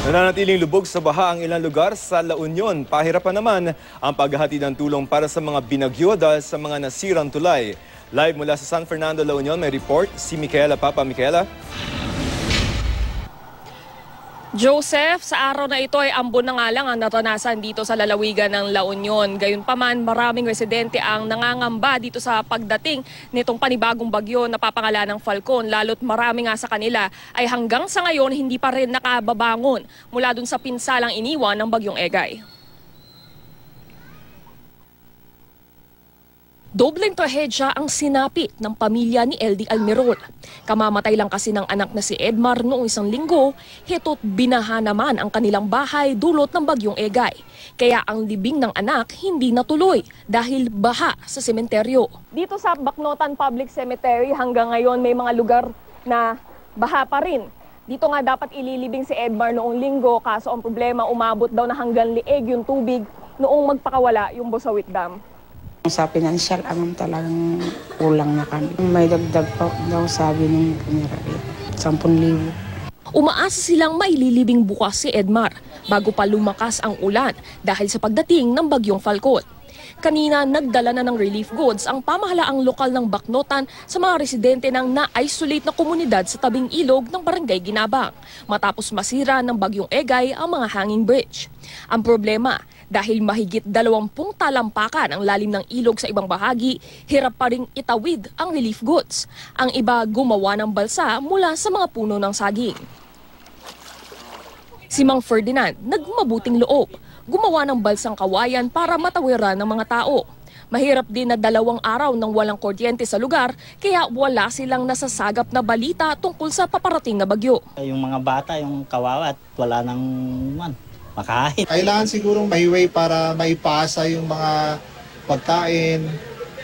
Nananatiling lubog sa baha ang ilang lugar sa La Union. Pahirapan naman ang paghahatid ng tulong para sa mga binagyo dahil sa mga nasirang tulay. Live mula sa San Fernando, La Union, may report si Micaela Papa. Micaela? Joseph, sa araw na ito ay ambon na nga lang ang naranasan dito sa lalawigan ng La Union. Gayunpaman, maraming residente ang nangangamba dito sa pagdating nitong panibagong bagyo na papangalanang Falcon. Lalo't marami nga sa kanila ay hanggang sa ngayon hindi pa rin nakababangon mula dun sa pinsalang iniwan ng bagyong Egay. Dobleng trahedya ang sinapit ng pamilya ni LD Almirol. Kamamatay lang kasi ng anak na si Edmar noong isang linggo, heto't binaha naman ang kanilang bahay dulot ng bagyong Egay. Kaya ang libing ng anak hindi natuloy dahil baha sa sementeryo. Dito sa Bacnotan Public Cemetery hanggang ngayon may mga lugar na baha pa rin. Dito nga dapat ililibing si Edmar noong linggo, kaso ang problema umabot daw na hanggang lieg yung tubig noong magpakawala yung Bosawit Dam. Sa financial amount talagang kulang na kami. May dagdag pa daw sabi ng pumirari, 10,000. Umaasa silang maililibing bukas si Edmar bago pa lumakas ang ulan dahil sa pagdating ng bagyong Falcon. Kanina nagdala na ng relief goods ang pamahalaang lokal ng Bacnotan sa mga residente ng na-isolate na komunidad sa tabing ilog ng Barangay Ginabang matapos masira ng bagyong Egay ang mga hanging bridge. Ang problema, dahil mahigit 20 talampakan ang lalim ng ilog sa ibang bahagi, hirap pa ring itawid ang relief goods. Ang iba gumawa ng balsa mula sa mga puno ng saging. Si Mang Ferdinand nagmabuting loob. Gumawa ng balsang kawayan para matawiran ng mga tao. Mahirap din na 2 araw nang walang kuryente sa lugar, kaya wala silang nasasagap na balita tungkol sa paparating na bagyo. Yung mga bata, yung kawawa at wala nang makain. Kailangan sigurong may way para maipasa yung mga pagkain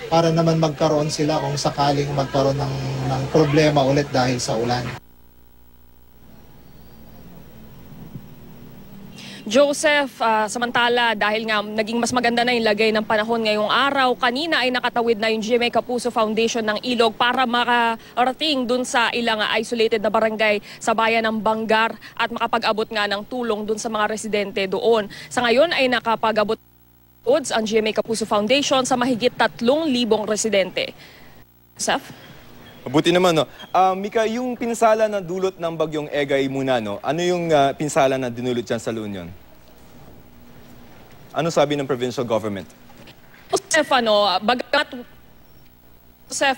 para naman magkaroon sila kung sakaling magkaroon ng problema ulit dahil sa ulan. Joseph, samantala dahil nga naging mas maganda na yung lagay ng panahon ngayong araw, kanina ay nakatawid na yung GMA Kapuso Foundation ng Ilog para makarating dun sa ilang isolated na barangay sa bayan ng Bangar at makapag-abot nga ng tulong dun sa mga residente doon. Sa ngayon ay nakapag-abot goods ang GMA Kapuso Foundation sa mahigit 3,000 residente. Seth? Mabuti naman, no? Mika, yung pinsala na dulot ng bagyong Egay muna, no? Ano yung pinsala na dinulot dyan sa La Union? Ano sabi ng provincial government?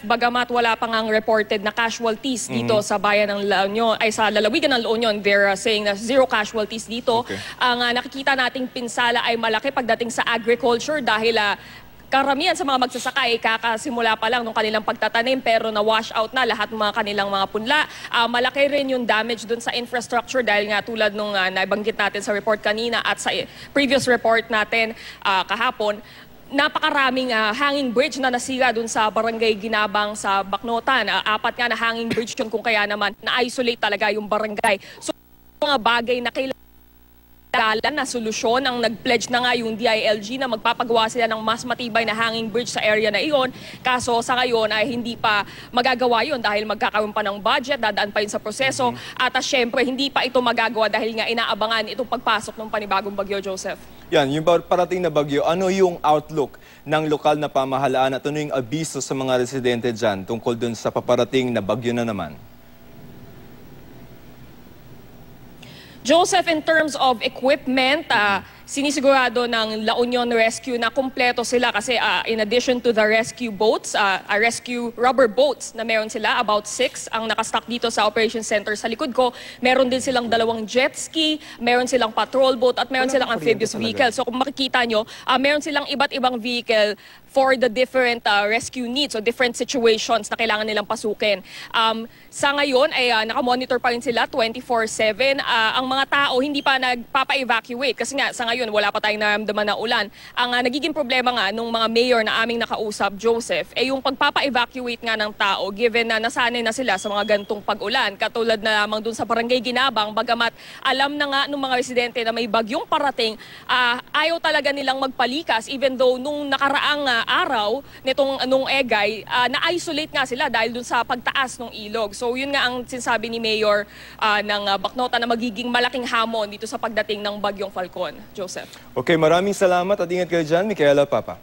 Bagamat wala pang ang reported na casualties dito sa bayan ng La Union, ay sa lalawigan ng La Union, they're saying na 0 casualties dito. Okay. Ang nakikita nating pinsala ay malaki pagdating sa agriculture dahil karamihan sa mga magsasaka ay kakasimula pa lang nung kanilang pagtatanim pero na-wash out na lahat ng mga kanilang mga punla. Malaki rin yung damage dun sa infrastructure dahil nga tulad nung naibanggit natin sa report kanina at sa previous report natin kahapon, napakaraming hanging bridge na nasira dun sa Barangay Ginabang sa Bacnotan. 4 nga na hanging bridge yun kung kaya naman na-isolate talaga yung barangay. So mga bagay na kailangan na solusyon ang nag-pledge na nga yung DILG na magpapagawa sila ng mas matibay na hanging bridge sa area na iyon. Kaso sa ngayon ay hindi pa magagawa yun dahil magkakaroon pa ng budget, dadaan pa yun sa proseso. At syempre hindi pa ito magagawa dahil nga inaabangan itong pagpasok ng panibagong bagyo, Joseph. Yan, yung parating na bagyo, ano yung outlook ng lokal na pamahalaan at ano yung abiso sa mga residente dyan tungkol dun sa paparating na bagyo na naman? Joseph, in terms of equipment, sinisigurado ng La Union Rescue na kumpleto sila kasi in addition to the rescue boats, rescue rubber boats na meron sila, about 6 ang nakastock dito sa Operations Center sa likod ko. Meron din silang 2 jet ski, meron silang patrol boat at meron silang amphibious vehicle. So kung makikita nyo, meron silang iba't ibang vehicle for the different rescue needs o different situations na kailangan nilang pasukin. Sa ngayon ay nakamonitor pa rin sila 24/7. Ang mga tao hindi pa nagpapa-evacuate kasi nga sa ngayon wala pa tayong naramdaman na ulan. Ang nagiging problema nga nung mga mayor na aming nakausap, Joseph, ay yung pagpapa-evacuate nga ng tao given na nasanay na sila sa mga gantong pag-ulan. Katulad na lamang dun sa Barangay Ginabang, bagamat alam na nga ng mga residente na may bagyong parating, ayaw talaga nilang magpalikas even though nung nakaraang araw nung Egay, na-isolate nga sila dahil dun sa pagtaas ng ilog. So yun nga ang sinasabi ni Mayor ng Bacnota na magiging malaking hamon dito sa pagdating ng Bagyong Falcon. Joseph. Okay, maraming salamat at ingat kayo dyan, Micaela Papa.